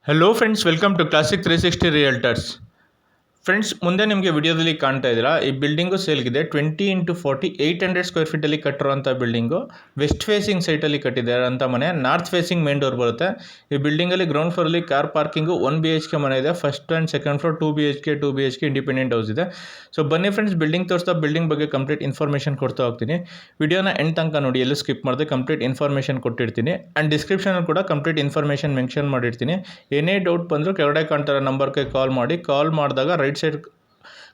Hello friends, welcome to classic 360 realtors. Friends, ಮುಂದೆ ನಿಮಗೆ ವಿಡಿಯೋದಲ್ಲಿ ಕಾಣ್ತಾ ಇದ್ದೀರಾ, ಈ ಬಿಲ್ಡಿಂಗು ಸೇಲ್ಗಿದೆ. 20x40 800 ಸ್ಕ್ವೇರ್ ಫೀಟಲ್ಲಿ ಕಟ್ಟಿರುವಂಥ ಬಿಲ್ಡಿಂಗು. ವೆಸ್ಟ್ ಫೇಸಿಂಗ್ ಸೈಟಲ್ಲಿ ಕಟ್ಟಿದ್ದಾರೆ ಅಂತ ಮನೆ. ನಾರ್ತ್ ಫೇಸಿಂಗ್ ಮೇನ್ ಡೋರ್ ಬರುತ್ತೆ. ಈ ಬಿಲ್ಡಿಂಗಲ್ಲಿ ಗ್ರೌಂಡ್ ಫ್ಲೋರಲ್ಲಿ ಕಾರ್ ಪಾರ್ಕಿಂಗು 1 BHK ಮನೆ ಇದೆ. First and second floor 2 BHK independent house ಇದೆ. ಸೊ ಬನ್ನಿ ಫ್ರೆಂಡ್ಸ್, ಬಿಲ್ಡಿಂಗ್ ತೋರಿಸ್ತಾ ಬಿಲ್ಡಿಂಗ್ ಬಗ್ಗೆ ಕಂಪ್ಲೀಟ್ ಇನ್ಫಾರ್ಮೇಷನ್ ಕೊಡ್ತಾ ಹೋಗ್ತೀನಿ. ವಿಡಿಯೋನ ಎಂಡ್ ತನಕ ನೋಡಿ, ಎಲ್ಲೂ ಸ್ಕಿಪ್ ಮಾಡಿದೆ ಕಂಪ್ಲೀಟ್ ಇನ್ಫಾರ್ಮೇಷನ್ ಕೊಟ್ಟಿರ್ತೀನಿ. ಆ್ಯಂಡ್ ಡಿಸ್ಕ್ರಿಪ್ಷನಲ್ಲಿ ಕೂಡ ಕಂಪ್ಲೀಟ್ ಇನ್ಫಾರ್ಮೇಷನ್ ಮೆನ್ಷನ್ ಮಾಡಿರ್ತೀನಿ. ಏನೇ ಡೌಟ್ ಬಂದರೂ ಕೆಳಗಡೆ ಕಾಣ್ತಾರೋ ನಂಬರ್ಗೆ ಕಾಲ್ ಮಾಡಿದಾಗ ರೈಟ್ ಸೈಡ್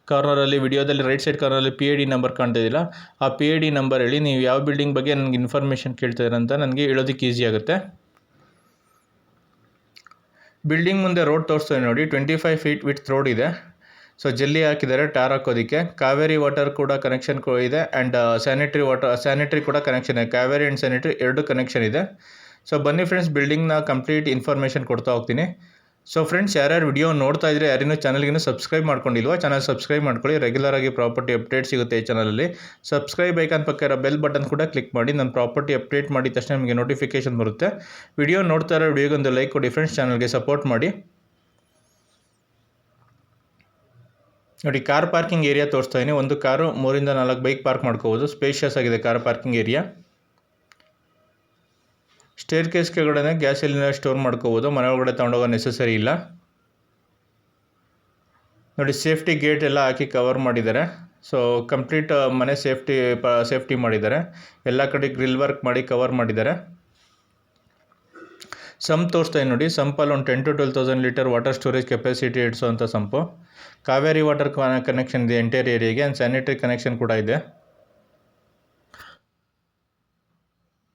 ಕಾರ್ನರಲ್ಲಿ, ವಿಡಿಯೋದಲ್ಲಿ ರೈಟ್ ಸೈಡ್ ಕಾರ್ನರಲ್ಲಿ PID ನಂಬರ್ ಕಾಣ್ತಾ ಇದ್ದಿಲ್ಲ, ಆ PID ನಂಬರ್ ಹೇಳಿ ನೀವು ಯಾವ ಬಿಲ್ಡಿಂಗ್ ಬಗ್ಗೆ ನನಗೆ ಇನ್ಫಾರ್ಮೇಷನ್ ಕೇಳ್ತಿದ್ದೀರ ಅಂತ ನನಗೆ ಹೇಳೋದಕ್ಕೆ ಈಸಿ ಆಗುತ್ತೆ. ಬಿಲ್ಡಿಂಗ್ ಮುಂದೆ ರೋಡ್ ತೋರಿಸ್ತಾರೆ ನೋಡಿ, 25 ಫೀಟ್ ವಿಡ್ತ್ ರೋಡ್ ಇದೆ. ಸೊ ಜಲ್ಲಿ ಹಾಕಿದ್ದಾರೆ ಟಾರ್ ಹಾಕೋದಕ್ಕೆ. ಕಾವೇರಿ ವಾಟರ್ ಕೂಡ ಕನೆಕ್ಷನ್ ಇದೆ. ಆ್ಯಂಡ್ ಸ್ಯಾನಿಟರಿ ಕೂಡ ಕನೆಕ್ಷನ್ ಇದೆ. ಕಾವೇರಿ ಆ್ಯಂಡ್ ಸ್ಯಾನಿಟರಿ ಎರಡು ಕನೆಕ್ಷನ್ ಇದೆ. ಸೊ ಬನ್ನಿ ಫ್ರೆಂಡ್ಸ್, ಬಿಲ್ಡಿಂಗ್ನ ಕಂಪ್ಲೀಟ್ ಇನ್ಫಾರ್ಮೇಷನ್ ಕೊಡ್ತಾ ಹೋಗ್ತೀನಿ. ಸೊ ಫ್ರೆಂಡ್ಸ್, ಯಾರ್ಯಾರು ವಿಡಿಯೋ ನೋಡ್ತಾ ಇದ್ರೆ ಯಾರಿನ್ನೂ ಚಾನಲ್ಗಿನ್ನೂ ಸಬ್ಸ್ಕ್ರೈಬ್ ಮಾಡ್ಕೊಂಡಿಲ್ವಾ, ಚಾನಲ್ ಸಬ್ಸ್ಕ್ರೈಬ್ ಮಾಡ್ಕೊಳ್ಳಿ. ರೆಗ್ಯುಲರ್ ಆಗಿ ಪ್ರಾಪರ್ಟಿ ಅಪ್ಡೇಟ್ ಸಿಗುತ್ತೆ ಈ ಚಾನಲಲ್ಲಿ. ಸಬ್ಸ್ಕ್ರೈಬ್ ಐಕಾನ್ ಪಕ್ಕ ಇರೋ ಬೆಲ್ ಬಟನ್ ಕೂಡ ಕ್ಲಿಕ್ ಮಾಡಿ. ನಾನು ಪ್ರಾಪರ್ಟಿ ಅಪ್ಡೇಟ್ ಮಾಡಿದ ತಕ್ಷಣ ನಿಮಗೆ ನೋಟಿಫಿಕೇಶನ್ ಬರುತ್ತೆ. ವಿಡಿಯೋ ನೋಡ್ತಾ ಇರೋ ವಿಡಿಯೋಗೊಂದು ಲೈಕ್ ಕೊಡಿ ಫ್ರೆಂಡ್ಸ್, ಚಾನಲ್ಗೆ ಸಪೋರ್ಟ್ ಮಾಡಿ. ನೋಡಿ, ಕಾರ್ ಪಾರ್ಕಿಂಗ್ ಏರಿಯಾ ತೋರಿಸ್ತಾ ಇದ್ದೀನಿ. ಒಂದು ಕಾರು 3 4 ಬೈಕ್ ಪಾರ್ಕ್ ಮಾಡ್ಕೋಬೋದು. ಸ್ಪೇಷಿಯಸ್ ಆಗಿದೆ car parking area. Stair case ಕೆಳಗಡೆ ಗ್ಯಾಸ್ ಸಿಲಿಂಡರ್ ಸ್ಟೋರ್ ಮಾಡ್ಕೋಬೋದು. ಮನೆ ಒಳಗಡೆ ತೊಗೊಂಡೋಗೋ ನೆಸೆಸರಿ ಇಲ್ಲ. ನೋಡಿ, ಸೇಫ್ಟಿ ಗೇಟ್ ಎಲ್ಲ ಹಾಕಿ ಕವರ್ ಮಾಡಿದ್ದಾರೆ. ಸೊ ಕಂಪ್ಲೀಟ್ ಮನೆ ಸೇಫ್ಟಿ ಮಾಡಿದ್ದಾರೆ. ಎಲ್ಲ ಕಡೆ ಗ್ರಿಲ್ ವರ್ಕ್ ಮಾಡಿ ಕವರ್ ಮಾಡಿದ್ದಾರೆ. ಸಂಪ್ ತೋರಿಸ್ತಾ ನೋಡಿ, ಸಂಪಲ್ಲಿ ಒಂದು 10 to 12,000 litre water storage capacity ಇಡಿಸೋವಂಥ ಸಂಪು. ಕಾವೇರಿ ವಾಟರ್ ಕನೆಕ್ಷನ್ ಇದೆ ಎಂಟೈರ್ ಏರಿಯಾಗೆ. ಆ್ಯಂಡ್ ಸ್ಯಾನಿಟರಿ ಕನೆಕ್ಷನ್ ಕೂಡ ಇದೆ.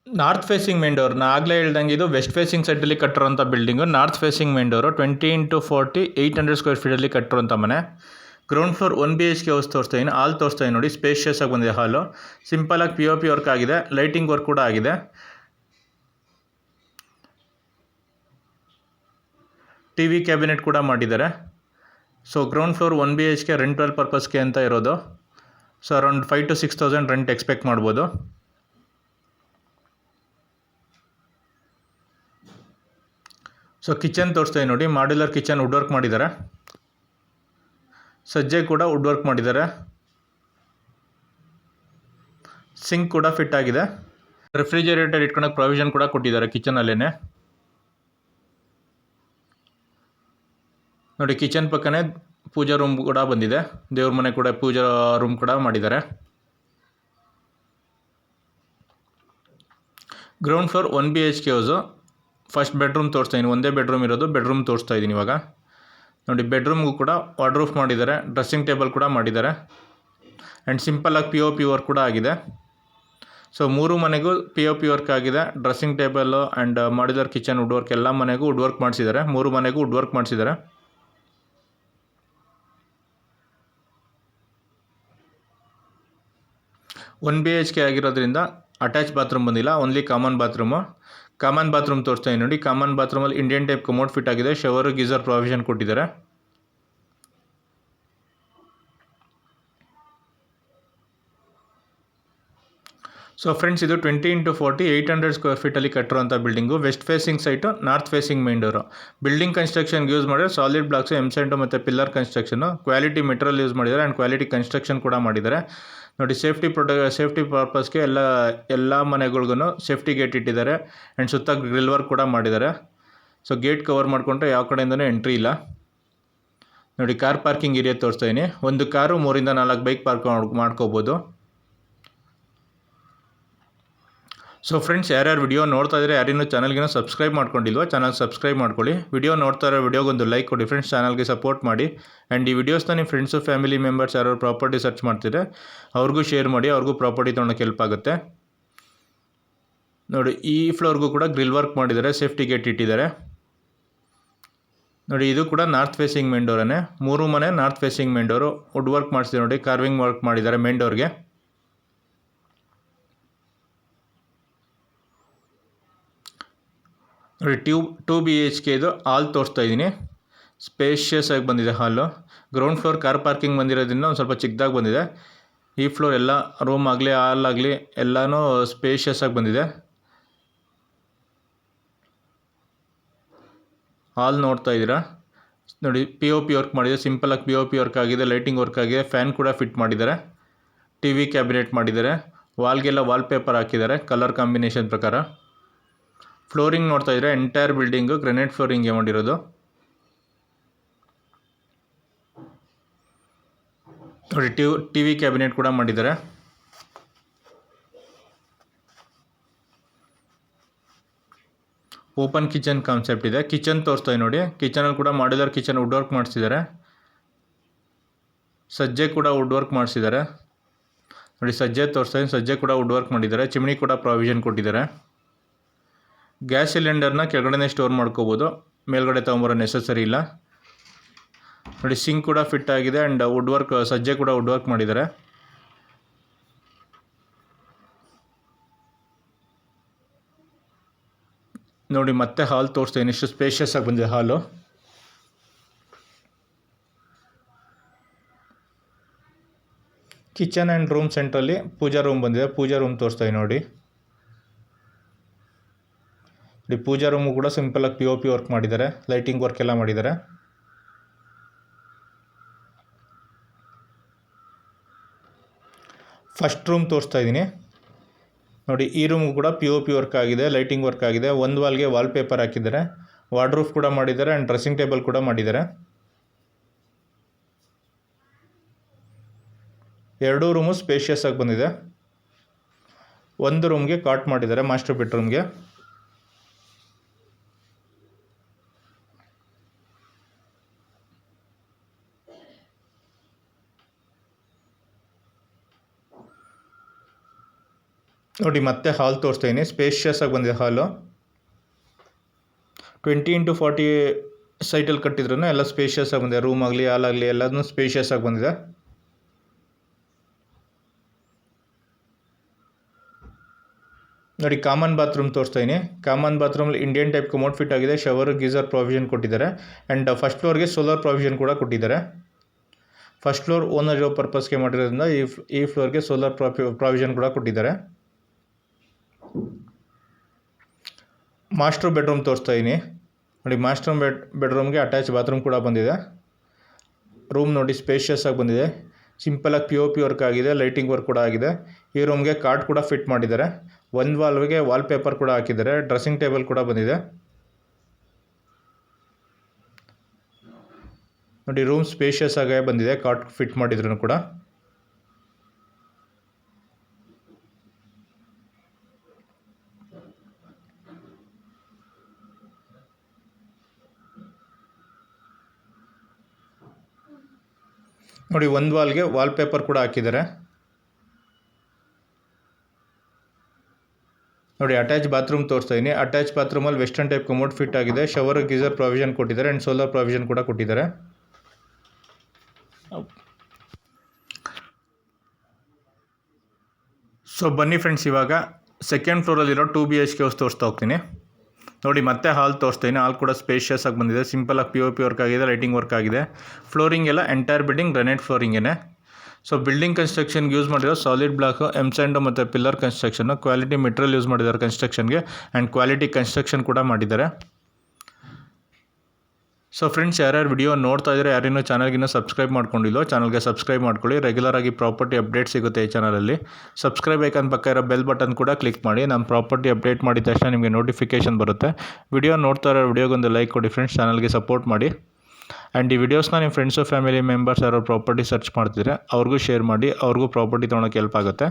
ನಾರ್ತ್ ಫೇಸಿಂಗ್ ಮೇನ್ ಡೋರ್, ನಾನು ಆಗಲೇ ಹೇಳ್ದಂಗೆ ಇದು ವೆಸ್ಟ್ ಫೇಸಿಂಗ್ ಸೈಡಲ್ಲಿ ಕಟ್ಟಿರೋಂಥ building. North facing main door 20x40 800 square ಫೀಟಲ್ಲಿ ಕಟ್ಟಿರೋಂಥ ಮನೆ. ಗ್ರೌಂಡ್ ಫ್ಲೋರ್ 1 BHK ಹೌಸ್ ತೋರಿಸ್ತಾ ಇದ್ದೀನಿ. ಹಾಲ್ ತೋರಿಸ್ತಾ ಇದ್ದೀನಿ ನೋಡಿ, ಸ್ಪೇಷಿಯಸ್ ಆಗಿ ಬಂದಿದೆ ಹಾಲು. ಸಿಂಪಲಾಗಿ POP ವರ್ಕ್ ಆಗಿದೆ, ಲೈಟಿಂಗ್ ವರ್ಕ್ ಕೂಡ ಆಗಿದೆ. TV ಕ್ಯಾಬಿನೆಟ್ ಕೂಡ ಮಾಡಿದ್ದಾರೆ. So ground floor 1 BHK rental ಪರ್ಪಸ್ಗೆ ಅಂತ ಇರೋದು. So around 5,000 to 6,000 rent expect ಮಾಡ್ಬೋದು. ಸೊ ಕಿಚನ್ ತೋರಿಸ್ತಾ ನೋಡಿ, ಮಾಡ್ಯುಲರ್ ಕಿಚನ್ ವುಡ್ ವರ್ಕ್ ಮಾಡಿದ್ದಾರೆ. ಸಜ್ಜೆ ಕೂಡ ವುಡ್ ವರ್ಕ್ ಮಾಡಿದ್ದಾರೆ. ಸಿಂಕ್ ಕೂಡ ಫಿಟ್ ಆಗಿದೆ. ರೆಫ್ರಿಜರೇಟರ್ ಇಟ್ಕೊಳಕ್ಕೆ ಪ್ರಾವಿಷನ್ ಕೂಡ ಕೊಟ್ಟಿದ್ದಾರೆ ಕಿಚನಲ್ಲೇ. ನೋಡಿ, ಕಿಚನ್ ಪಕ್ಕನೇ ಪೂಜಾ ರೂಮ್ ಕೂಡ ಬಂದಿದೆ. ದೇವ್ರ ಮನೆ ಕೂಡ ಪೂಜಾ ರೂಮ್ ಕೂಡ ಮಾಡಿದ್ದಾರೆ. Ground floor 1 BHK house. First bedroom ತೋರಿಸ್ತಾ ಇದ್ದೀನಿ. ಒಂದೇ ಬೆಡ್ರೂಮ್ ಇರೋದು. ಬೆಡ್ರೂಮ್ ತೋರಿಸ್ತಾ ಇದ್ದೀನಿ ಇವಾಗ. ನೋಡಿ, ಬೆಡ್ರೂಮ್ಗೂ ಕೂಡ ವಾರ್ಡ್ರೋಬ್ ಮಾಡಿದ್ದಾರೆ. ಡ್ರೆಸ್ಸಿಂಗ್ ಟೇಬಲ್ ಕೂಡ ಮಾಡಿದ್ದಾರೆ. ಆ್ಯಂಡ್ ಸಿಂಪಲಾಗಿ POP ವರ್ಕ್ ಕೂಡ ಆಗಿದೆ. ಸೊ 3 ಮನೆಗೂ POP ವರ್ಕ್ ಆಗಿದೆ. Dressing table and modular kitchen wood work, ಎಲ್ಲ ಮನೆಗೂ ವುಡ್ ವರ್ಕ್ ಮಾಡಿಸಿದ್ದಾರೆ. 3 ಮನೆಗೂ ವುಡ್ ವರ್ಕ್ ಮಾಡಿಸಿದ್ದಾರೆ. ಒನ್ BHK ಆಗಿರೋದ್ರಿಂದ ಅಟ್ಯಾಚ್ ಬಾತ್ರೂಮ್ ಬಂದಿಲ್ಲ, only common bathroom. Common bathroom ತೋರಿಸ್ತಾ ಇದ್ದೀನಿ ನೋಡಿ. ಕಾಮನ್ ಬಾತ್ರೂಮಲ್ಲಿ ಇಂಡಿಯನ್ ಟೈಪ್ ಕಮೋಡ್ ಫಿಟ್ ಆಗಿದೆ. ಶವರು ಗೀಸರ್ ಪ್ರಾವಿಷನ್ ಕೊಟ್ಟಿದ್ದಾರೆ. ಸೊ ಫ್ರೆಂಡ್ಸ್, ಇದು 20x40 800 ಸ್ಕ್ವೇರ್ ಫೀಟಲ್ಲಿ ಕಟ್ಟಿರುವಂಥ building. West facing site, north facing main door. Building ಕನ್ಸ್ಟ್ರಕ್ಷನ್ಗೆ ಯೂಸ್ ಮಾಡಿದ್ರೆ ಸಾಲಿಡ್ ಬ್ಲಾಕ್ಸು, M-Cement ಮತ್ತು pillar construction. Quality material use ಮಾಡಿದ್ದಾರೆ. ಆ್ಯಂಡ್ ಕ್ವಾಲಿಟಿ ಕನ್ಸ್ಟ್ರಕ್ಷನ್ ಕೂಡ ಮಾಡಿದ್ದಾರೆ. ನೋಡಿ, ಸೇಫ್ಟಿ ಪರ್ಪಸ್ಗೆ ಎಲ್ಲ ಮನೆಗಳಿಗೂ ಸೇಫ್ಟಿ ಗೇಟ್ ಇಟ್ಟಿದ್ದಾರೆ. ಆ್ಯಂಡ್ ಸುತ್ತ ಗ್ರಿಲ್ ವರ್ಕ್ ಕೂಡ ಮಾಡಿದ್ದಾರೆ. ಸೊ ಗೇಟ್ ಕವರ್ ಮಾಡಿಕೊಂಡ್ರೆ ಯಾವ ಕಡೆಯಿಂದನೂ ಎಂಟ್ರಿ ಇಲ್ಲ. ನೋಡಿ, ಕಾರ್ ಪಾರ್ಕಿಂಗ್ ಏರಿಯಾ ತೋರಿಸ್ತಾ ಇದ್ದೀನಿ. ಒಂದು ಕಾರು 3 4 ಬೈಕ್ ಪಾರ್ಕ್ ಮಾಡ್ಕೋಬೋದು. ಸೊ ಫ್ರೆಂಡ್ಸ್, ಯಾರ್ಯಾರು ವಿಡಿಯೋ ನೋಡ್ತಾ ಇದ್ದರೆ ಯಾರಿನ್ನೂ ಚಾನಲ್ಗಿನ್ನೂ ಸಬ್ಸ್ಕ್ರೈಬ್ ಮಾಡ್ಕೊಂಡಿಲ್ವ, ಚಾನಲ್ ಸಬ್ಸ್ಕ್ರೈಬ್ ಮಾಡ್ಕೊಳ್ಳಿ. ವಿಡಿಯೋ ನೋಡ್ತಾ ಇರೋ ವಿಡಿಯೋಗೊಂದು ಲೈಕ್ ಕೊಡಿ ಫ್ರೆಂಡ್ಸ್, ಚಾನಲ್ಗೆ ಸಪೋರ್ಟ್ ಮಾಡಿ. ಆ್ಯಂಡ್ ಈ ವಿಡಿಯೋಸ್ನ ನಿಮ್ಮ ಫ್ರೆಂಡ್ಸು ಫ್ಯಾಮಿಲಿ ಮೆಂಬರ್ಸ್ ಯಾರು ಪ್ರಾಪರ್ಟಿ ಸರ್ಚ್ ಮಾಡ್ತಿದ್ರೆ ಅವ್ರಿಗೂ ಶೇರ್ ಮಾಡಿ, ಅವ್ರಿಗೂ ಪ್ರಾಪರ್ಟಿ ತೊಗೊಳಕ್ಕೆ ಹೆಲ್ಪ್ ಆಗುತ್ತೆ. ನೋಡಿ, ಈ ಫ್ಲೋರ್ಗೂ ಕೂಡ ಗ್ರಿಲ್ ವರ್ಕ್ ಮಾಡಿದ್ದಾರೆ, ಸೇಫ್ಟಿ ಗೇಟ್ ಇಟ್ಟಿದ್ದಾರೆ. ನೋಡಿ, ಇದು ಕೂಡ ನಾರ್ತ್ ಫೇಸಿಂಗ್ ಮೇನ್ ಡೋರೇ. 3 ಮನೆ north facing main door. Wood work ಮಾಡಿಸಿದೆ ನೋಡಿ, ಕಾರ್ವಿಂಗ್ ವರ್ಕ್ ಮಾಡಿದ್ದಾರೆ ಮೇನ್ ಡೋರ್ಗೆ. ನೋಡಿ, 2 BHK ಇದು ಹಾಲ್ ತೋರಿಸ್ತಾ ಇದ್ದೀನಿ. ಸ್ಪೇಷಿಯಸ್ ಆಗಿ ಬಂದಿದೆ ಹಾಲು. ಗ್ರೌಂಡ್ ಫ್ಲೋರ್ ಕಾರ್ ಪಾರ್ಕಿಂಗ್ ಬಂದಿರೋದ್ರಿಂದ ಒಂದು ಸ್ವಲ್ಪ ಚಿಕ್ಕದಾಗಿ ಬಂದಿದೆ. ಈ ಫ್ಲೋರ್ ಎಲ್ಲ ರೂಮ್ ಆಗಲಿ ಹಾಲ್ ಆಗಲಿ ಎಲ್ಲನೂ ಸ್ಪೇಷಿಯಸ್ ಆಗಿ ಬಂದಿದೆ. ಹಾಲ್ ನೋಡ್ತಾ ಇದ್ದೀರಾ ನೋಡಿ, ಪಿ ಒ ಪಿ ವರ್ಕ್ ಮಾಡಿದೆ, ಸಿಂಪಲಾಗಿ ಪಿ ಒ ಪಿ ವರ್ಕ್ ಆಗಿದೆ, ಲೈಟಿಂಗ್ ವರ್ಕ್ ಆಗಿದೆ, ಫ್ಯಾನ್ ಕೂಡ ಫಿಟ್ ಮಾಡಿದ್ದಾರೆ, ಟಿ ವಿ ಕ್ಯಾಬಿನೆಟ್ ಮಾಡಿದ್ದಾರೆ, ವಾಲ್ಗೆಲ್ಲ ವಾಲ್ಪೇಪರ್ ಹಾಕಿದ್ದಾರೆ ಕಲರ್ ಕಾಂಬಿನೇಷನ್ ಪ್ರಕಾರ. ಫ್ಲೋರಿಂಗ್ ನೋಡ್ತಾ ಇದ್ರೆ ಎಂಟೈರ್ ಬಿಲ್ಡಿಂಗು ಗ್ರೆನೈಟ್ ಫ್ಲೋರಿಂಗ್ಗೆ ಮಾಡಿರೋದು. ನೋಡಿ, ಟಿ ವಿ ಕ್ಯಾಬಿನೆಟ್ ಕೂಡ ಮಾಡಿದ್ದಾರೆ. ಓಪನ್ ಕಿಚನ್ ಕಾನ್ಸೆಪ್ಟ್ ಇದೆ. ಕಿಚನ್ ತೋರಿಸ್ತಾ ನೋಡಿ, ಕಿಚನಲ್ಲಿ ಕೂಡ ಮಾಡ್ಯುಲರ್ ಕಿಚನ್ ವುಡ್ ವರ್ಕ್ ಮಾಡಿಸಿದ್ದಾರೆ, ಸಜ್ಜೆ ಕೂಡ ವುಡ್ ವರ್ಕ್ ಮಾಡಿಸಿದ್ದಾರೆ. ನೋಡಿ, ಸಜ್ಜೆ ತೋರಿಸ್ತಾ ಇದ್ದೀನಿ, ಸಜ್ಜೆ ಕೂಡ ವುಡ್ ವರ್ಕ್ ಮಾಡಿದ್ದಾರೆ, ಚಿಮ್ನಿ ಕೂಡ ಪ್ರಾವಿಷನ್ ಕೊಟ್ಟಿದ್ದಾರೆ. ಗ್ಯಾಸ್ ಸಿಲಿಂಡರ್ನ ಕೆಳಗಡೆನೇ ಸ್ಟೋರ್ ಮಾಡ್ಕೋಬೋದು, ಮೇಲ್ಗಡೆ ತೊಗೊಂಬರೋ ನೆಸಸರಿ ಇಲ್ಲ. ನೋಡಿ, ಸಿಂಕ್ ಕೂಡ ಫಿಟ್ ಆಗಿದೆ ಆ್ಯಂಡ್ ವುಡ್ ವರ್ಕ್, ಸಜ್ಜೆ ಕೂಡ ವುಡ್ ವರ್ಕ್ ಮಾಡಿದ್ದಾರೆ. ನೋಡಿ, ಮತ್ತೆ ಹಾಲ್ ತೋರಿಸ್ತೀನಿ, ಎಷ್ಟು ಸ್ಪೇಷಿಯಸ್ ಆಗಿ ಬಂದಿದೆ ಹಾಲು. ಕಿಚನ್ ಆ್ಯಂಡ್ ರೂಮ್ ಸೆಂಟ್ರಲ್ಲಿ ಪೂಜಾ ರೂಮ್ ಬಂದಿದೆ, ಪೂಜಾ ರೂಮ್ ತೋರಿಸ್ತಾ ನೋಡಿ. ಪೂಜಾ ರೂಮು ಕೂಡ ಸಿಂಪಲಾಗಿ ಪಿ ಒ ಪಿ ವರ್ಕ್ ಮಾಡಿದ್ದಾರೆ, ಲೈಟಿಂಗ್ ವರ್ಕ್ ಎಲ್ಲ ಮಾಡಿದ್ದಾರೆ. ಫಸ್ಟ್ ರೂಮ್ ತೋರಿಸ್ತಾ ಇದ್ದೀನಿ ನೋಡಿ. ಈ ರೂಮು ಕೂಡ ಪಿ ಒ ಪಿ ವರ್ಕ್ ಆಗಿದೆ, ಲೈಟಿಂಗ್ ವರ್ಕ್ ಆಗಿದೆ, ಒಂದು ವಾಲ್ಗೆ ವಾಲ್ಪೇಪರ್ ಹಾಕಿದ್ದಾರೆ, ವಾರ್ಡ್ರೂಫ್ ಕೂಡ ಮಾಡಿದ್ದಾರೆ ಆ್ಯಂಡ್ ಡ್ರೆಸ್ಸಿಂಗ್ ಟೇಬಲ್ ಕೂಡ ಮಾಡಿದ್ದಾರೆ. ಎರಡೂ ರೂಮು ಸ್ಪೇಷಿಯಸ್ ಆಗಿ ಬಂದಿದೆ. ಒಂದು ರೂಮ್ಗೆ ಕಾಟ್ ಮಾಡಿದ್ದಾರೆ, ಮಾಸ್ಟರ್ ಬೆಡ್ರೂಮ್ಗೆ. ನೋಡಿ, ಮತ್ತೆ ಹಾಲ್ ತೋರಿಸ್ತಾ ಇದ್ದೀನಿ, ಸ್ಪೇಷಿಯಸ್ ಆಗಿ ಬಂದಿದೆ ಹಾಲು. 20x40 ಸೈಟಲ್ಲಿ ಕಟ್ಟಿದ್ರು ಎಲ್ಲ ಸ್ಪೇಷಿಯಸ್ ಆಗಿ ಬಂದಿದೆ, ರೂಮ್ ಆಗಲಿ ಹಾಲ್ ಆಗಲಿ ಎಲ್ಲದನ್ನೂ ಸ್ಪೇಷಿಯಸ್ ಆಗಿ ಬಂದಿದೆ. ನೋಡಿ, ಕಾಮನ್ ಬಾತ್ರೂಮ್ ತೋರಿಸ್ತಾ ಇದ್ದೀನಿ. ಕಾಮನ್ ಬಾತ್ರೂಮಲ್ಲಿ ಇಂಡಿಯನ್ ಟೈಪ್ ಕಮೋಡ್ ಫಿಟ್ ಆಗಿದೆ, ಶವರ್ ಗೀಸರ್ ಪ್ರಾವಿಷನ್ ಕೊಟ್ಟಿದ್ದಾರೆ ಆ್ಯಂಡ್ ಫಸ್ಟ್ ಫ್ಲೋರ್ಗೆ ಸೋಲಾರ್ ಪ್ರಾವಿಷನ್ ಕೂಡ ಕೊಟ್ಟಿದ್ದಾರೆ. ಫಸ್ಟ್ ಫ್ಲೋರ್ ಓನರ್ ಇರೋ ಪರ್ಪಸ್ಗೆ ಮಾಡಿರೋದ್ರಿಂದ ಈ ಫ್ಲೋರ್ಗೆ ಸೋಲಾರ್ ಪ್ರಾವಿಷನ್ ಕೂಡ ಕೊಟ್ಟಿದ್ದಾರೆ. ಮಾಸ್ಟರ್ ಬೆಡ್ರೂಮ್ ತೋರಿಸ್ತಾ ಇದ್ದೀನಿ ನೋಡಿ. ಮಾಸ್ಟರ್ ಬೆಡ್ರೂಮ್ಗೆ ಅಟ್ಯಾಚ್ ಬಾತ್ರೂಮ್ ಕೂಡ ಬಂದಿದೆ. ರೂಮ್ ನೋಡಿ, ಸ್ಪೇಷಿಯಸ್ ಆಗಿ ಬಂದಿದೆ, ಸಿಂಪಲಾಗಿ ಪಿ ಒ ಪಿ ವರ್ಕ್ ಆಗಿದೆ, ಲೈಟಿಂಗ್ ವರ್ಕ್ ಕೂಡ ಆಗಿದೆ. ಈ ರೂಮ್ಗೆ ಕಾರ್ಡ್ ಕೂಡ ಫಿಟ್ ಮಾಡಿದ್ದಾರೆ, ಒಂದು ವಾಲ್ಗೆ ವಾಲ್ಪೇಪರ್ ಕೂಡ ಹಾಕಿದ್ದಾರೆ, ಡ್ರೆಸ್ಸಿಂಗ್ ಟೇಬಲ್ ಕೂಡ ಬಂದಿದೆ. ನೋಡಿ, ರೂಮ್ ಸ್ಪೇಷಿಯಸ್ ಆಗೇ ಬಂದಿದೆ, ಕಾರ್ಡ್ ಫಿಟ್ ಮಾಡಿದ್ರು ಕೂಡ. ನೋಡಿ, ಒಂದು ವಾಲ್ಗೆ ವಾಲ್ಪೇಪರ್ ಕೂಡ ಹಾಕಿದ್ದಾರೆ. ನೋಡಿ, ಅಟ್ಯಾಚ್ ಬಾತ್ರೂಮ್ ತೋರಿಸ್ತಾ ಇದ್ದೀನಿ. ಅಟ್ಯಾಚ್ ಬಾತ್ರೂಮಲ್ಲಿ ವೆಸ್ಟರ್ನ್ ಟೈಪ್ ಕಮೋಡ್ ಫಿಟ್ ಆಗಿದೆ, ಶವರ್ ಗೀಸರ್ ಪ್ರಾವಿಷನ್ ಕೊಟ್ಟಿದ್ದಾರೆ ಆ್ಯಂಡ್ ಸೋಲಾರ್ ಪ್ರಾವಿಷನ್ ಕೂಡ ಕೊಟ್ಟಿದ್ದಾರೆ. ಸೊ ಬನ್ನಿ ಫ್ರೆಂಡ್ಸ್, ಇವಾಗ ಸೆಕೆಂಡ್ ಫ್ಲೋರಲ್ಲಿರೋ 2BHK ಹೌಸ್ ತೋರಿಸ್ತಾ ಹೋಗ್ತೀನಿ. ನೋಡಿ, ಮತ್ತೆ ಹಾಲ್ ತೋರಿಸ್ತೀನಿ. ಹಾಲ್ ಕೂಡ ಸ್ಪೇಷಿಯಸ್ ಆಗಿ ಬಂದಿದೆ, ಸಿಂಪಲಾಗಿ ಪಿ ಒ ಪಿ ವರ್ಕ್ ಆಗಿದೆ, ಲೈಟಿಂಗ್ ವರ್ಕ್ ಆಗಿದೆ. ಫ್ಲೋರಿಂಗ್ ಎಲ್ಲ ಎಂಟೈರ್ ಬಿಲ್ಡಿಂಗ್ ಗ್ರಾನೈಟ್ ಫ್ಲೋರಿಂಗೇನೆ. ಸೊ ಬಿಲ್ಡಿಂಗ್ ಕನ್ಸ್ಟ್ರಕ್ಷನ್ಗೆ ಯೂಸ್ ಮಾಡಿರೋ ಸಾಲಿಡ್ ಬ್ಲಾಕು, ಎಮ್ಸ್ಯಾಂಡು ಮತ್ತು ಪಿಲ್ಲರ್ ಕನ್ಸ್ಟ್ರಕ್ಷನ್ನು, ಕ್ವಾಲಿಟಿ ಮೆಟೀರಿಯಲ್ ಯೂಸ್ ಮಾಡಿದ್ದಾರೆ ಕನ್ಸ್ಟ್ರಕ್ಷನ್ಗೆ ಆ್ಯಂಡ್ ಕ್ವಾಲಿಟಿ ಕನ್ಸ್ಟ್ರಕ್ಷನ್ ಕೂಡ ಮಾಡಿದ್ದಾರೆ. ಸೊ ಫ್ರೆಂಡ್ಸ್, ಯಾರ್ಯಾರು ವಿಡಿಯೋ ನೋಡ್ತಾ ಇದ್ದಾರೆ, ಯಾರೇನೋ ಚಾನಲ್ಗಿನ್ನೂ ಸಬ್ಸ್ಕ್ರೈಬ್ ಮಾಡ್ಕೊಂಡಿಲ್ಲೋ ಚಾನಲ್ಗೆ ಸಬ್ಸ್ಕ್ರೈಬ್ ಮಾಡ್ಕೊಳ್ಳಿ. ರೆಗ್ಯುಲರ್ ಆಗಿ ಪ್ರಾಪರ್ಟಿ ಅಪ್ಡೇಟ್ ಸಿಗುತ್ತೆ ಈ ಚಾನಲಲ್ಲಿ. ಸಬ್ಸ್ಕ್ರೈಬ್ ಐಕನ್ ಪಕ್ಕ ಇರೋ ಬೆಲ್ ಬಟನ್ ಕೂಡ ಕ್ಲಿಕ್ ಮಾಡಿ. ನಮ್ಮ ಪ್ರಾಪರ್ಟಿ ಅಪ್ಡೇಟ್ ಮಾಡಿದ ತಕ್ಷಣ ನಿಮಗೆ ನೋಟಿಫಿಕೇಷನ್ ಬರುತ್ತೆ. ವಿಡಿಯೋ ನೋಡ್ತಾ ಇರೋ ವಿಡಿಯೋಗೊಂದು ಲೈಕ್ ಕೊಡಿ ಫ್ರೆಂಡ್ಸ್, ಚಾನಲ್ಗೆ ಸಪೋರ್ಟ್ ಮಾಡಿ. ಆ್ಯಂಡ್ ಈ ವಿಡಿಯೋಸ್ನ ನಿಮ್ಮ ಫ್ರೆಂಡ್ಸು ಫ್ಯಾಮಿಲಿ ಮೆಂಬರ್ಸ್ ಯಾರೋ ಪ್ರಾಪರ್ಟಿ ಸರ್ಚ್ ಮಾಡ್ತಿದ್ರೆ ಅವ್ರಿಗೂ ಶೇರ್ ಮಾಡಿ, ಅವ್ರಿಗೂ ಪ್ರಾಪರ್ಟಿ ತೊಗೊಳಕ್ಕೆ ಹೆಲ್ಪ್ ಆಗುತ್ತೆ.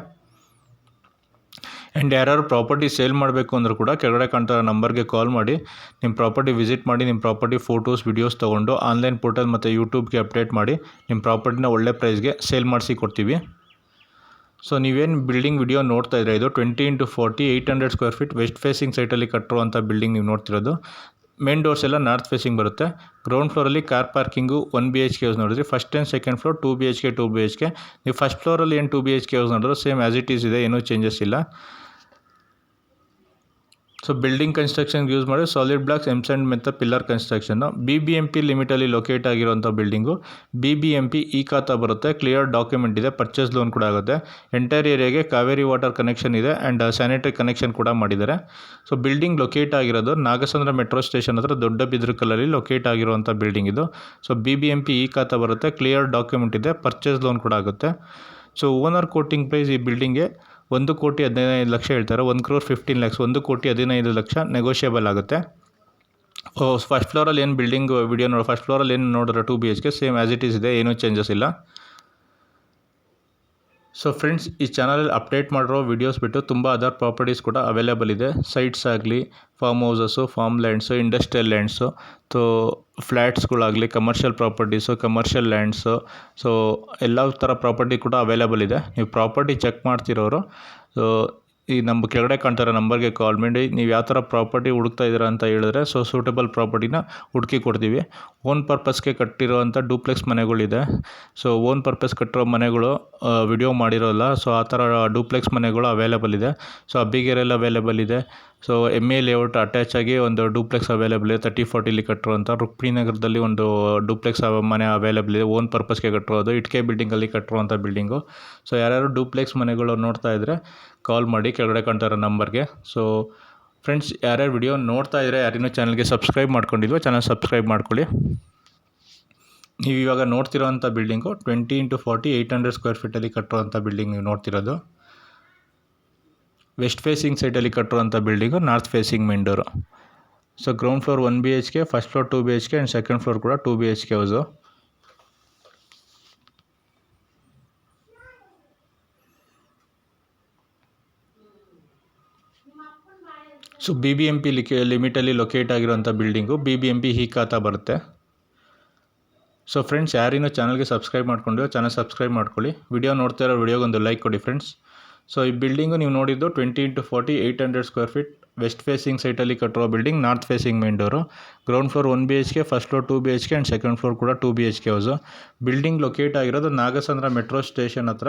ಆ್ಯಂಡ್ ಯಾರು ಪ್ರಾಪರ್ಟಿ ಸೇಲ್ ಮಾಡಬೇಕು ಅಂದರೂ ಕೂಡ ಕೆಳಗಡೆ ಕಾಣ್ತಾ ನಂಬರ್ಗೆ ಕಾಲ್ ಮಾಡಿ ನಿಮ್ಮ ಪ್ರಾಪರ್ಟಿ ವಿಸಿಟ್ ಮಾಡಿ, ನಿಮ್ಮ ಪ್ರಾಪರ್ಟಿ ಫೋಟೋಸ್ ವಿಡಿಯೋಸ್ ತೊಗೊಂಡು ಆನ್ಲೈನ್ ಪೋರ್ಟಲ್ ಮತ್ತು ಯೂಟ್ಯೂಬ್ಗೆ ಅಪ್ಡೇಟ್ ಮಾಡಿ ನಿಮ್ಮ ಪ್ರಾಪರ್ಟಿನ ಒಳ್ಳೆ ಪ್ರೈಸ್ಗೆ ಸೇಲ್ ಮಾಡಿಸಿ ಕೊಡ್ತೀವಿ. ಸೊ ನೀವೇನು ಬಿಲ್ಡಿಂಗ್ ವಿಡಿಯೋ ನೋಡ್ತಾ ಇದ್ರೆ ಇದು 20x40 800 square feet west facing ಸೈಟಲ್ಲಿ ಕಟ್ಟಿರುವಂಥ ಬಿಲ್ಡಿಂಗ್ ನೀವು ನೋಡ್ತಿರೋದು. ಮೇನ್ ಡೋರ್ಸ್ ಎಲ್ಲ ನಾರ್ತ್ ಫೇಸಿಂಗ್ ಬರುತ್ತೆ. ಗ್ರೌಂಡ್ ಫ್ಲೋರಲ್ಲಿ ಕಾರ್ ಪಾರ್ಕಿಂಗು 1BHK ಹೌಸ್ ನೋಡಿದ್ರಿ. First and second floor 2BHK. ನೀವು ಫಸ್ಟ್ ಫ್ಲೋರಲ್ಲಿ ಏನು 2BHK ಹೌಸ್ ನೋಡಿದ್ರು ಸೇಮ್ ಆ್ಯಸ್ ಇಟ್ ಈಸ್ ಇದೆ, ಏನೂ ಚೇಂಜಸ್ ಇಲ್ಲ. ಸೊ ಬಿಲ್ಡಿಂಗ್ ಕನ್ಸ್ಟ್ರಕ್ಷನ್ಗೆ ಯೂಸ್ ಮಾಡಿ ಸಾಲಿಡ್ ಬ್ಲಾಕ್ಸ್ ಎಂಸೆಂಡ್ ಮತ್ತು ಪಿಲ್ಲರ್ ಕನ್ಸ್ಟ್ರಕ್ಷನ್ನು BBMP ಲಿಮಿಟಲ್ಲಿ ಲೊಕೇಟ್ ಆಗಿರುವಂಥ ಬಿಲ್ಡಿಂಗು. BBMP ಈ ಖಾತಾ ಬರುತ್ತೆ, ಕ್ಲಿಯರ್ ಡಾಕ್ಯುಮೆಂಟ್ ಇದೆ, ಪರ್ಚೇಸ್ ಲೋನ್ ಕೂಡ ಆಗುತ್ತೆ. ಎಂಟೈರ್ ಏರಿಯಾಗೆ ಕಾವೇರಿ ವಾಟರ್ ಕನೆಕ್ಷನ್ ಇದೆ ಆ್ಯಂಡ್ ಸ್ಯಾನಿಟರಿ ಕನೆಕ್ಷನ್ ಕೂಡ ಮಾಡಿದ್ದಾರೆ. ಸೊ ಬಿಲ್ಡಿಂಗ್ ಲೊಕೇಟ್ ಆಗಿರೋದು ನಾಗಸಂದ್ರ ಮೆಟ್ರೋ ಸ್ಟೇಷನ್ ಹತ್ರ ದೊಡ್ಡ ಬಿದ್ರಕಲ್ಲಲ್ಲಿ ಲೊಕೇಟ್ ಆಗಿರುವಂಥ ಬಿಲ್ಡಿಂಗ್ ಇದು. ಸೊ BBMP ಈ ಖಾತಾ ಬರುತ್ತೆ, ಕ್ಲಿಯರ್ ಡಾಕ್ಯುಮೆಂಟ್ ಇದೆ, ಪರ್ಚೇಸ್ ಲೋನ್ ಕೂಡ ಆಗುತ್ತೆ. ಸೊ ಓನರ್ ಕೋಟಿಂಗ್ ಪ್ರೈಸ್ ಈ ಬಿಲ್ಡಿಂಗ್ಗೆ 1,15,00,000 ಹೇಳ್ತಾರೆ. 1,15,00,000, 1,15,00,000 ನೆಗೋಷಿಯಬಲ್ ಆಗುತ್ತೆ. ಫಸ್ಟ್ ಫ್ಲೋರಲ್ಲಿ ಏನು ಬಿಲ್ಡಿಂಗ್ ವಿಡಿಯೋ ಫಸ್ಟ್ ಫ್ಲೋರಲ್ಲಿ ಏನು ನೋಡಿದ್ರೆ 2 BHK same as it is ಇದೆ, ಏನೂ ಚೇಂಜಸ್ ಇಲ್ಲ. ಸೊ ಫ್ರೆಂಡ್ಸ್, ಈ ಚಾನಲಲ್ಲಿ ಅಪ್ಡೇಟ್ ಮಾಡಿರೋ ವೀಡಿಯೋಸ್ ಬಿಟ್ಟು ತುಂಬ ಅದರ್ ಪ್ರಾಪರ್ಟೀಸ್ ಕೂಡ ಅವೈಲೇಬಲ್ ಇದೆ. ಸೈಟ್ಸ್ ಆಗಲಿ, farm houses, farm lands, industrial lands, so ಫ್ಲ್ಯಾಟ್ಸ್ಗಳಾಗಲಿ, commercial properties, commercial lands, so ಎಲ್ಲ ಥರ ಪ್ರಾಪರ್ಟಿ ಕೂಡ ಅವೈಲೇಬಲ್ ಇದೆ. ನೀವು ಪ್ರಾಪರ್ಟಿ ಚೆಕ್ ಮಾಡ್ತಿರೋರು ಈ ನಮ್ಮ ಕೆಳಗಡೆ ಕಾಣ್ತಿರೋ ನಂಬರ್ಗೆ ಕಾಲ್ ಮಾಡಿ ನೀವು ಯಾವ ಥರ ಪ್ರಾಪರ್ಟಿ ಹುಡುಕ್ತಾ ಇದ್ದೀರಾ ಅಂತ ಹೇಳಿದ್ರೆ ಸೊ ಸೂಟಬಲ್ ಪ್ರಾಪರ್ಟಿನ ಹುಡುಕಿ ಕೊಡ್ತೀವಿ. ಓನ್ ಪರ್ಪಸ್ಗೆ ಕಟ್ಟಿರೋವಂಥ ಡೂಪ್ಲೆಕ್ಸ್ ಮನೆಗಳಿದೆ. ಸೊ ಓನ್ ಪರ್ಪಸ್ ಕಟ್ಟಿರೋ ಮನೆಗಳು ವಿಡಿಯೋ ಮಾಡಿರೋಲ್ಲ. ಸೊ ಆ ಥರ ಡೂಪ್ಲೆಕ್ಸ್ ಮನೆಗಳು ಅವೈಲೇಬಲ್ ಇದೆ. ಸೊ ಅಬ್ಬಿಗೆರೆಯಲ್ಲಿ ಅವೈಲೇಬಲ್ ಇದೆ. ಸೊ MA ಲೇಔಟ್ ಅಟ್ಯಾಚ್ ಆಗಿ ಒಂದು ಡೂಪ್ಲೆಕ್ಸ್ ಅವೈಲೇಬಲ್ ಇದೆ, 30-40 ಕಟ್ಟಿರೋಂಥ. ರುಕ್ಮಿಣಿ ನಗರದಲ್ಲಿ ಒಂದು ಡೂಪ್ಲೆಕ್ಸ್ ಮನೆ ಅವೈಲೇಬಲ್ ಇದೆ, ಓನ್ ಪರ್ಪಸ್ಗೆ ಕಟ್ಟಿರೋದು, ಇಟ್ಕೆ ಬಿಲ್ಡಿಂಗಲ್ಲಿ ಕಟ್ಟಿರುವಂಥ ಬಿಲ್ಡಿಂಗು. ಸೊ ಯಾರ್ಯಾರು ಡೂಪ್ಲೆಕ್ಸ್ ಮನೆಗಳು ನೋಡ್ತಾ ಇದ್ದರೆ ಕಾಲ್ ಮಾಡಿ ಕೆಳಗಡೆ ಕಾಣ್ತಾರೋ ನಂಬರ್ಗೆ. ಸೊ ಫ್ರೆಂಡ್ಸ್, ಯಾರ್ಯಾರು ವಿಡಿಯೋ ನೋಡ್ತಾ ಇದ್ದರೆ ಯಾರಿನ್ನೂ ಚಾನಲ್ಗೆ ಸಬ್ಸ್ಕ್ರೈಬ್ ಮಾಡ್ಕೊಂಡಿಲ್ವೋ ಚಾನಲ್ ಸಬ್ಸ್ಕ್ರೈಬ್ ಮಾಡ್ಕೊಳ್ಳಿ. ನೀವು ಇವಾಗ ನೋಡ್ತಿರೋವಂಥ ಬಿಲ್ಡಿಂಗು 20x40 800 ಸ್ಕ್ವೇರ್ ಫೀಟಲ್ಲಿ ಕಟ್ಟಿರೋವಂಥ ಬಿಲ್ಡಿಂಗ್ ನೀವು ನೋಡ್ತಿರೋದು. ವೆಸ್ಟ್ ಫೇಸಿಂಗ್ ಸೈಡಲ್ಲಿ ಕಟ್ಟಿರುವಂಥ building, north facing main door. So ground floor 1 BHK, first floor 2 BHK and second floor ಕೂಡ 2 BHK ಹೌಸು. ಸೊ BBMP ಲಿಮಿಟಲ್ಲಿ ಲೊಕೇಟ್ ಆಗಿರೋಂಥ ಬಿಲ್ಡಿಂಗು, BBMP ಈ ಖಾತಾ ಬರುತ್ತೆ. ಸೊ ಫ್ರೆಂಡ್ಸ್, ಯಾರಿನ್ನೂ ಚಾನಲ್ಗೆ ಸಬ್ಸ್ಕ್ರೈಬ್ ಮಾಡ್ಕೊಂಡು ಚಾನಲ್ ಸಬ್ಸ್ಕ್ರೈಬ್ ಮಾಡ್ಕೊಳ್ಳಿ. ವಿಡಿಯೋ ನೋಡ್ತಾ ಇರೋ ವಿಡಿಯೋಗೊಂದು ಲೈಕ್ ಕೊಡಿ ಫ್ರೆಂಡ್ಸ್. ಸೊ ಈ ಬಿಲ್ಡಿಂಗು ನೀವು ನೋಡಿದ್ದು 20x40 800 square feet west facing ಸೈಟಲ್ಲಿ ಕಟ್ಟಿರೋ building, north facing main door. Ground floor 1 BHK, first floor 2 BHK and second floor ಕೂಡ 2 BHK ಹೌಸು. ಬಿಲ್ಡಿಂಗ್ ಲೊಕೇಟ್ ಆಗಿರೋದು ನಾಗಸಂದ್ರ ಮೆಟ್ರೋ ಸ್ಟೇಷನ್ ಹತ್ರ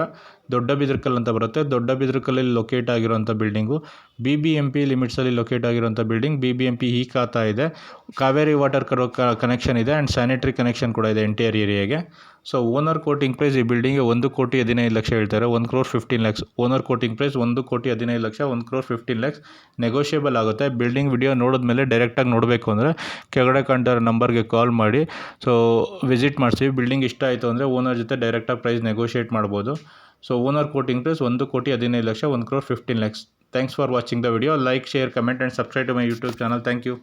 ದೊಡ್ಡ ಬಿದ್ರಕಲ್ ಅಂತ ಬರುತ್ತೆ. ದೊಡ್ಡ ಬಿದ್ರಕಲ್ಲಲ್ಲಿ ಲೊಕೇಟ್ ಆಗಿರೋಂಥ ಬಿಲ್ಡಿಂಗು. BBMP ಲಿಮಿಟ್ಸಲ್ಲಿ ಲೊಕೇಟ್ ಆಗಿರೋಂಥ ಬಿಲ್ಡಿಂಗ್. BBMP ಈ ಖಾತಾ ಇದೆ, ಕಾವೇರಿ ವಾಟರ್ ಕನೆಕ್ಷನ್ ಇದೆ ಆ್ಯಂಡ್ ಸ್ಯಾನಿಟರಿ ಕನೆಕ್ಷನ್ ಕೂಡ ಇದೆ ಎಂಟೈರ್ ಏರಿಯಾಗೆ. ಸೊ ಓನರ್ ಕೋಟಿಂಗ್ ಪ್ರೈಸ್ ಈ ಬಿಲ್ಡಿಂಗ್ಗೆ 1,15,00,000 ಹೇಳ್ತಾರೆ. 1,15,00,000 ಓನರ್ ಕೋಟಿಂಗ್ ಪ್ರೈಸ್. 1,15,00,000, 1,15,00,000 ನೆಗೋಷಿಯಬಲ್ ಆಗುತ್ತೆ. ಬಿಲ್ಡಿಂಗ್ ವಿಡಿಯೋ ನೋಡಿದ್ಮೇಲೆ ಡೈರೆಕ್ಟಾಗಿ ನೋಡಬೇಕು ಅಂದರೆ ಕೆಳಗಡೆ ಕಾಣ್ತಿರೋ ನಂಬರ್ಗೆ ಕಾಲ್ ಮಾಡಿ ಸೊ ವಿಸಿಟ್ ಮಾಡ್ತೀವಿ. ಬಿಲ್ಡಿಂಗ್ ಇಷ್ಟ ಆಯಿತು ಅಂದರೆ ಓನರ್ ಜೊತೆ ಡೈರೆಕ್ಟಾಗಿ ಪ್ರೈಸ್ ನೆಗೋಷಿಯೇಟ್ ಮಾಡ್ಬೋದು. So owner quoting price 1,15,00,000, 1,15,00,000. Thanks for watching the video. Like, share, comment and subscribe to my YouTube channel. Thank you.